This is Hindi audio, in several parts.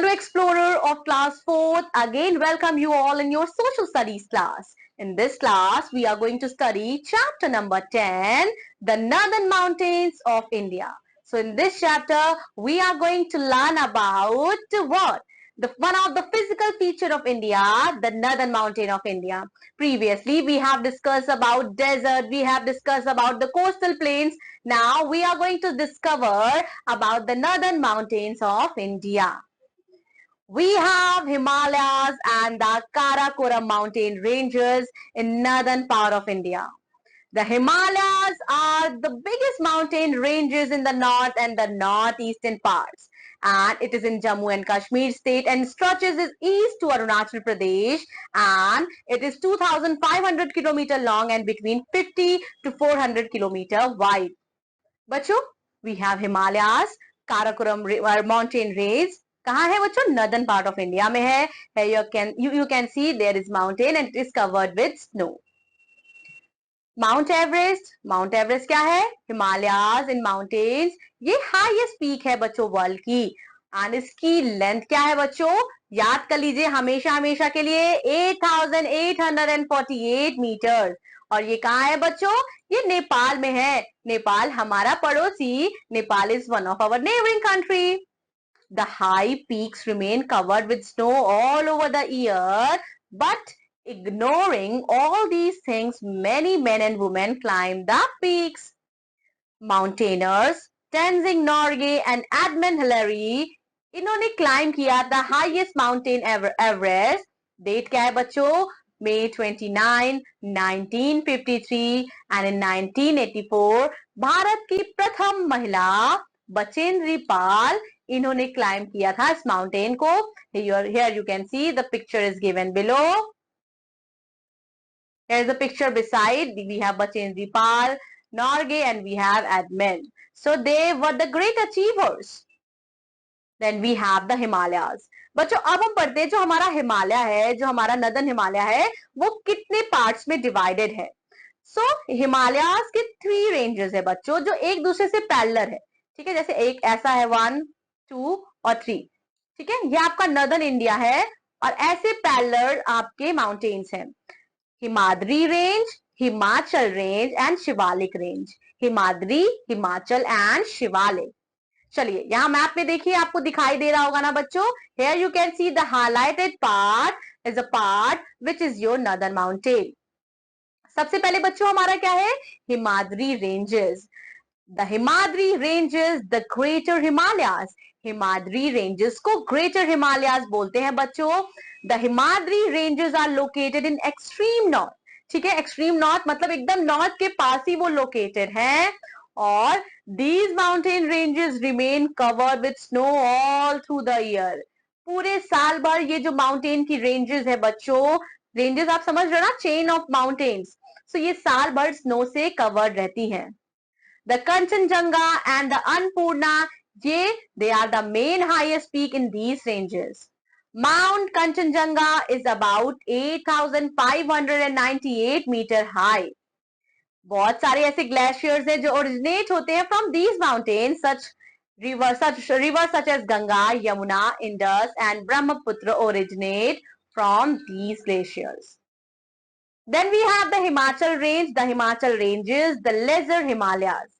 Fellow explorer of class 4th, again welcome you all in your social studies class. In this class, we are going to study chapter number 10, the Northern Mountains of India. So in this chapter, we are going to learn about what? One of the physical feature of India, the Northern Mountain of India. Previously, we have discussed about desert, we have discussed about the coastal plains. Now, we are going to discover about the Northern Mountains of India. We have Himalayas and the Karakoram mountain ranges in northern part of India. The Himalayas are the biggest mountain ranges in the north and the northeastern parts. And it is in Jammu and Kashmir state and stretches east to Arunachal Pradesh, and it is 2,500 kilometer long and between 50 to 400 kilometer wide. बच्चों, we have Himalayas, Karakoram mountain range. कहाँ है बच्चों? नॉर्दर्न पार्ट ऑफ इंडिया में है. You can see there is mountain and it is covered with snow. Mount Everest क्या है? Himalayas in mountains. ये हाईएस्ट पीक है बच्चों वर्ल्ड की. एंड इसकी लेंथ क्या है बच्चों? याद कर लीजिए हमेशा हमेशा के लिए 8,848 मीटर. और ये कहाँ है बच्चों? ये नेपाल में है. नेपाल हमारा पड़ोसी. Nepal is one of our neighbouring country. The high peaks remain covered with snow all over the year, but ignoring all these things, many men and women climb the peaks. Mountaineers Tenzing Norgay and Edmund Hillary, इन्होंने क्लाइम किया the highest mountain Everest. Date क्या है बच्चों? May 29, 1953 and in 1984 भारत की प्रथम महिला बचेंद्री पाल, इन्होंने क्लाइम किया था इस माउंटेन को. Here you can see the picture is given below. Here is the picture beside. We have Bachendri Pal, Norgay and we have Edmund. So they were the great achievers. Then we have the Himalayas. बच्चों अब हम पढ़ते हैं जो हमारा हिमालय है, जो हमारा नदन हिमालय है, वो कितने पार्ट्स में डिवाइडेड है. सो हिमालयास के 3 रेंजेस है बच्चों जो एक दूसरे से पैरेलल है. ठीक है, जैसे एक ऐसा है 1, 2 और 3. ठीक है, ये आपका नॉर्दर्न इंडिया है और ऐसे पैरेलल आपके माउंटेन्स हैं. Himadri range, Himachal range and Shivalik range. Himadri, Himachal and Shivalik. चलिए यहाँ मैप में देखिए, आपको दिखाई दे रहा होगा ना बच्चों. Here you can see the highlighted part is a part which is your northern mountain. सबसे पहले बच्चों हमारा क्या है? Himadri ranges. The Himadri ranges, the Greater Himalayas. Himadri ranges को ग्रेटर हिमालयास बोलते हैं बच्चों. The Himadri ranges are located in extreme north. ठीक है, एक्सट्रीम नॉर्थ मतलब एकदम नॉर्थ के पास ही वो लोकेटेड है. और these mountain ranges remain covered with snow all through the year. पूरे साल भर ये जो माउंटेन की रेंजेस है बच्चों, रेंजेस आप समझ रहे हो ना, चेन ऑफ माउंटेन्स. सो ये साल भर स्नो से कवर्ड रहती हैं. The Kanchenjunga and the Annapurna, they are the main highest peak in these ranges. Mount Kanchenjunga is about 8,598 meter high. बहुत सारे ऐसे ग्लेशियर्स हैं जो ओरिजिनेट होते हैं from these mountain. Such rivers such as Ganga, Yamuna, Indus and Brahmaputra originate from these glaciers. Then we have the Himachal range, the Himachal ranges, the lesser Himalayas.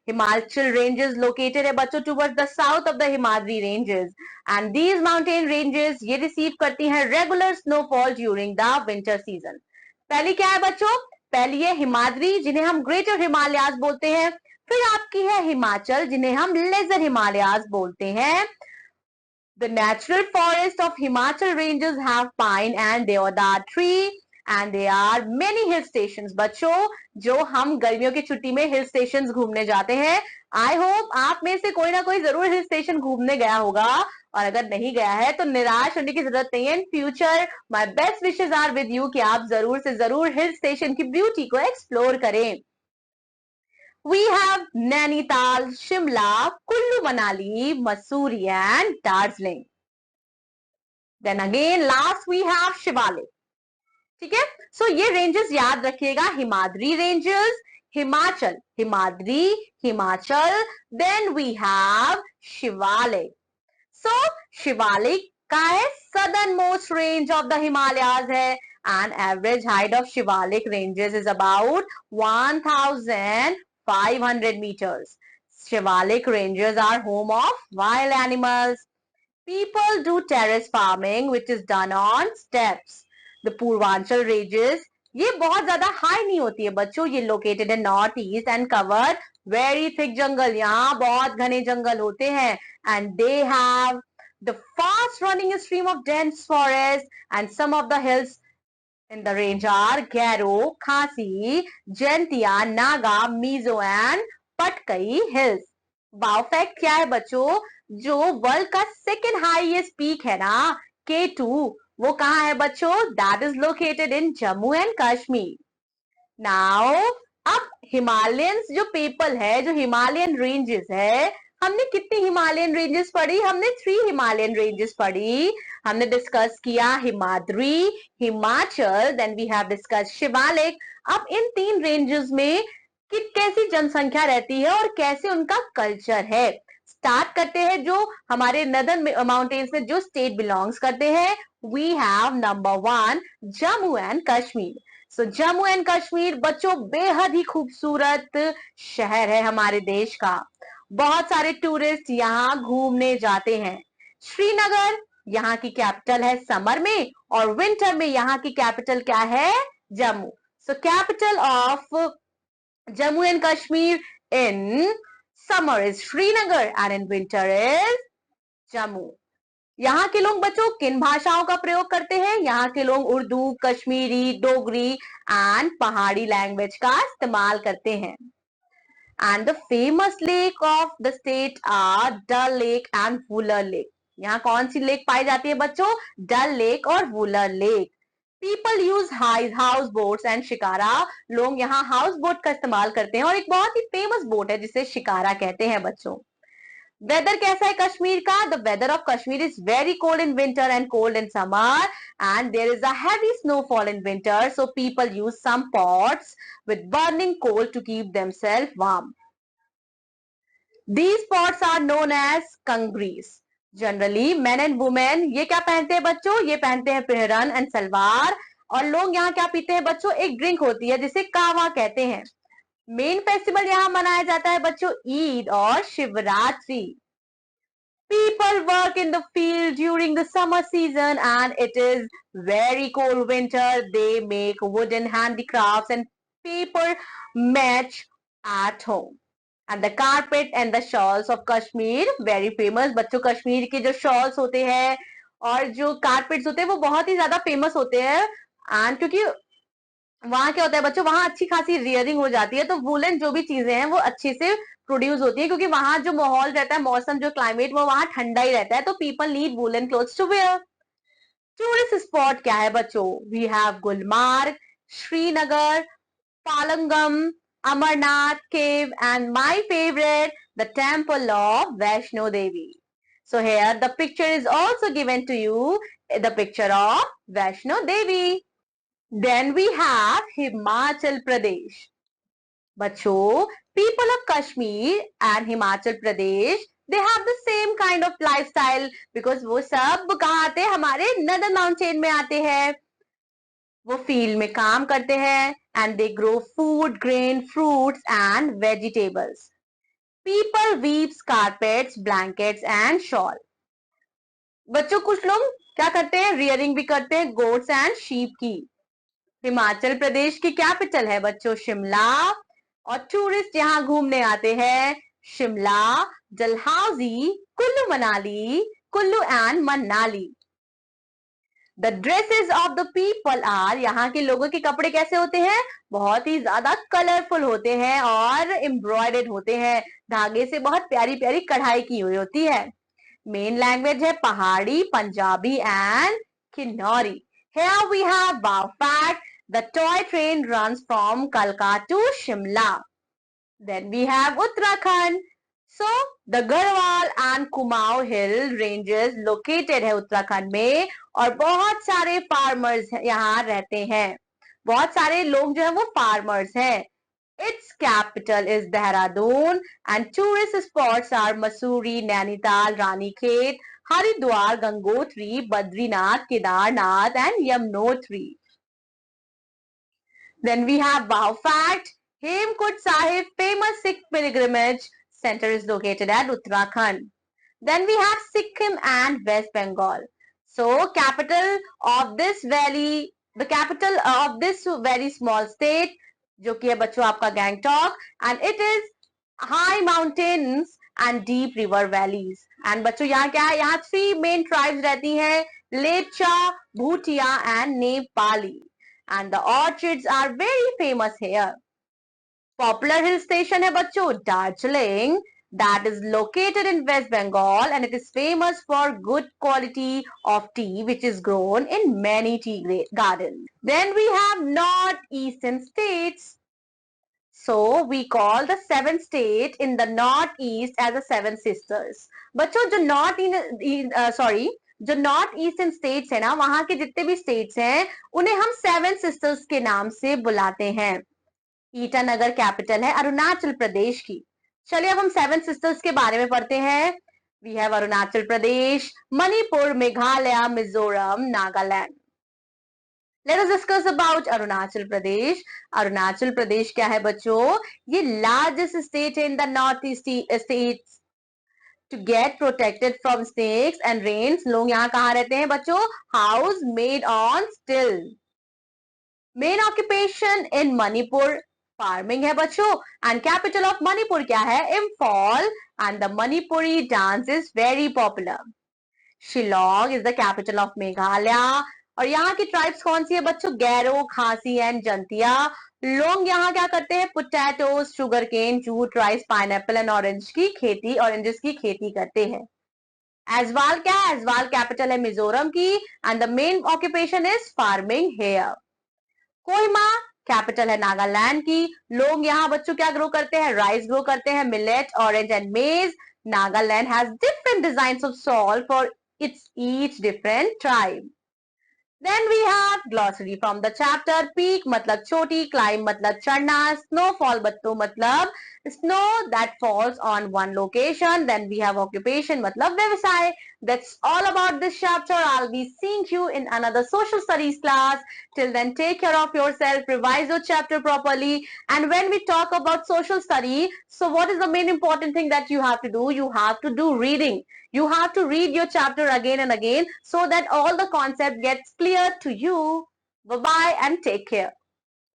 Himachal ranges located है बच्चों towards the south of the Himadri ranges, and these mountain ranges ये receive करती हैं regular snowfall during the winter season. पहली क्या है बच्चों? पहली है हिमाद्री जिन्हें हम ग्रेटर हिमालयास बोलते हैं. फिर आपकी है हिमाचल जिन्हें हम लेजर हिमालयास बोलते हैं. The natural forest of Himachal ranges have pine and deodar tree and there are many hill stations. बच्चों जो हम गर्मियों की छुट्टी में हिल स्टेशन घूमने जाते हैं, आई होप आप में से कोई ना कोई जरूर हिल स्टेशन घूमने गया होगा, और अगर नहीं गया है तो निराश होने की जरूरत नहीं है. In future my best wishes are with you कि आप जरूर से जरूर हिल स्टेशन की ब्यूटी को एक्सप्लोर करें. We have Nainital, Shimla, Kullu Manali, Mussoorie and Darjeeling. Then again last we have Shivalik. ठीक है, सो ये रेंजेस याद रखिएगा. Himadri ranges, Himachal, Himadri, Himachal. Then we have Shivalik. So Shivalik कहाँ है? Southern most range of the Himalayas है. And average height of Shivalik ranges is about 1,500 meters. Shivalik ranges are home of wild animals. People do terrace farming, which is done on steps. The Purvanchal ranges, ये बहुत ज्यादा हाई नहीं होती है बच्चों. ये located in north east and cover very thick jungle. यहाँ बहुत घने जंगल होते हैं. And they have the fast running stream of dense forest, and some of the hills in the range are Garo, Khasi, Jaintia, Naga, Mizo and Patkai hills. Wow fact क्या है बच्चों? जो वर्ल्ड का सेकेंड हाईएस्ट पीक है ना, K2, वो कहाँ है बच्चों? That is located in Jammu and Kashmir. Now अब हिमालयंस जो पीपल है, जो हिमालयन रेंजेस है, हमने कितनी हिमालयन रेंजेस पढ़ी? हमने 3 हिमालयन रेंजेस पढ़ी. हमने डिस्कस किया Himadri, Himachal, then we have discuss Shivalik. अब इन 3 रेंजेस में कैसी जनसंख्या रहती है और कैसे उनका कल्चर है. स्टार्ट करते हैं जो हमारे नदर्न माउंटेन्स में जो स्टेट बिलोंग्स करते हैं. We have number 1 Jammu and Kashmir. So Jammu and Kashmir बच्चों बेहद ही खूबसूरत शहर है हमारे देश का. बहुत सारे टूरिस्ट यहाँ घूमने जाते हैं. श्रीनगर यहाँ की कैपिटल है समर में, और विंटर में यहाँ की कैपिटल क्या है? Jammu. So capital of Jammu and Kashmir in summer is Srinagar and in winter is Jammu. यहाँ के लोग बच्चों किन भाषाओं का प्रयोग करते हैं? यहाँ के लोग उर्दू, कश्मीरी, डोगरी एंड पहाड़ी लैंग्वेज का इस्तेमाल करते हैं. And the famous lake of the state are Dal lake and Wular lake. यहाँ कौन सी लेक पाई जाती है बच्चों? डल लेक और Wular lake. People use house boats and shikara. लोग यहाँ हाउस बोट का इस्तेमाल करते हैं, और एक बहुत ही फेमस बोट है जिसे शिकारा कहते हैं बच्चों. वेदर कैसा है कश्मीर का? The weather of Kashmir is very cold in winter and cold in summer, and there is a heavy snowfall in winter. So people use some pots with burning coal to keep themself warm. These pots are known as kangris. Generally men and women ये क्या पहनते हैं बच्चों? ये पहनते हैं पहरन एंड सलवार. और लोग यहाँ क्या पीते हैं बच्चों? एक ड्रिंक होती है जिसे कावा कहते हैं. मेन फेस्टिवल यहाँ मनाया जाता है बच्चों ईद और Shivratri. People work in the field during the summer season and it is very cold winter. They make wooden handicrafts and paper match at home. And the carpet and the shawls of Kashmir very famous. बच्चों कश्मीर के जो शॉल्स होते हैं और जो कारपेट्स होते हैं वो बहुत ही ज्यादा फेमस होते हैं. एंड क्योंकि वहां क्या होता है बच्चों, वहां अच्छी खासी रियरिंग हो जाती है, तो वुलन जो भी चीजें हैं वो अच्छे से प्रोड्यूस होती है, क्योंकि वहां जो माहौल रहता है, मौसम जो क्लाइमेट वो वहां ठंडा ही रहता है, तो people need woollen clothes to wear. Tourist spot क्या है बच्चों? We have Gulmarg, Srinagar, Pahalgam, Amarnath cave, and my favorite, the temple of Vaishno Devi. So here the picture is also given to you, the picture of Vaishno Devi. Then we have Himachal Pradesh. बच्चों, people of Kashmir and Himachal Pradesh, they have the same kind of lifestyle because वो सब कहाँ आते हैं? हमारे नदर्न माउंटेन में आते हैं. वो फील्ड में काम करते हैं and they grow food, grain, fruits and vegetables. People weaves carpets, blankets and shawl. बच्चों कुछ लोग क्या करते हैं? रियरिंग भी करते हैं गोट्स एंड शीप की. हिमाचल प्रदेश की कैपिटल है बच्चों शिमला, और टूरिस्ट यहाँ घूमने आते हैं Shimla, Dalhousie, Kullu Manali, Kullu and Manali. The dresses of the people are, यहाँ के लोगों के कपड़े कैसे होते हैं? बहुत ही ज्यादा कलरफुल होते हैं और एम्ब्रॉयडर्ड होते हैं. धागे से बहुत प्यारी प्यारी कढ़ाई की हुई होती है. मेन लैंग्वेज है पहाड़ी, Punjabi and Kinnauri. Here we have wow fact. The toy train runs from Kalka to Shimla. Then we have Uttarakhand. So the Garhwal and Kumaon Hill ranges located है उत्तराखंड में, और बहुत सारे फार्मर्स यहाँ रहते हैं. बहुत सारे लोग जो है वो फार्मर्स हैं. Its capital is Dehradun and tourist spots are Mussoorie, Nainital, Ranikhet, Haridwar, Gangotri, Badrinath, Kedarnath, and Yamunotri. Then we have wow fact. Hemkund Sahib, famous Sikh pilgrimage center, is located at Uttarakhand. Then we have Sikkim and West Bengal. So capital of this valley, the capital of this very small state, जो कि है बच्चों आपका Gangtok, and it is high mountains and deep river valleys. And बच्चों यहाँ क्या है, यहाँ 3 main tribes रहती हैं, Lepcha, Bhutia and Nepali. And the orchids are very famous here. Popular hill station है बच्चों Darjeeling, that is located in West Bengal, and it is famous for good quality of tea which is grown in many tea gardens. Then we have northeastern states. So we call the 7th state in the northeast as the 7 sisters. बच्चों जो नॉर्थ ईस्टर्न स्टेट्स है ना, वहां के जितने भी स्टेट्स हैं उन्हें हम 7 सिस्टर्स के नाम से बुलाते हैं. ईटानगर कैपिटल है अरुणाचल प्रदेश की. चलिए अब हम 7 सिस्टर्स के बारे में पढ़ते हैं. We have Arunachal Pradesh, Manipur, Meghalaya, Mizoram, Nagaland. Let us discuss about Arunachal Pradesh. Arunachal Pradesh क्या है बच्चों? ये largest state in the northeast states. To get protected from snakes and rains, लोग यहाँ कहाँ रहते हैं बच्चों? House made on still. Main occupation in Manipur, farming है बच्चों. And capital of Manipur क्या है? Imphal. And the Manipuri dance is very popular. Shillong is the capital of Meghalaya. और यहाँ की ट्राइब्स कौन सी है बच्चों? गैरो, खासी एंड जंतिया. लोग यहाँ क्या करते हैं? Potatoes, sugar cane, jute, rice, pineapple and oranges की खेती करते हैं. एजवाल क्या है? एजवाल कैपिटल है मिजोरम की. And the main occupation is farming here. Kohima capital है नागालैंड की. लोग यहाँ बच्चों क्या ग्रो करते हैं? राइस ग्रो करते हैं, millet, orange and maize. Nagaland has different designs of shawl for its each different tribe. Then we have glossary from the chapter. Peak मतलब छोटी, climb मतलब चढ़ना, snowfall बच्चों मतलब snow that falls on one location. Then we have occupation मतलब व्यवसाय. That's all about this chapter. I'll be seeing you in another social studies class. Till then, take care of yourself, revise your chapter properly. And when we talk about social study, so what is the main important thing that you have to do? You have to do reading. You have to read your chapter again and again so that all the concept gets clear to you. Bye-bye and take care.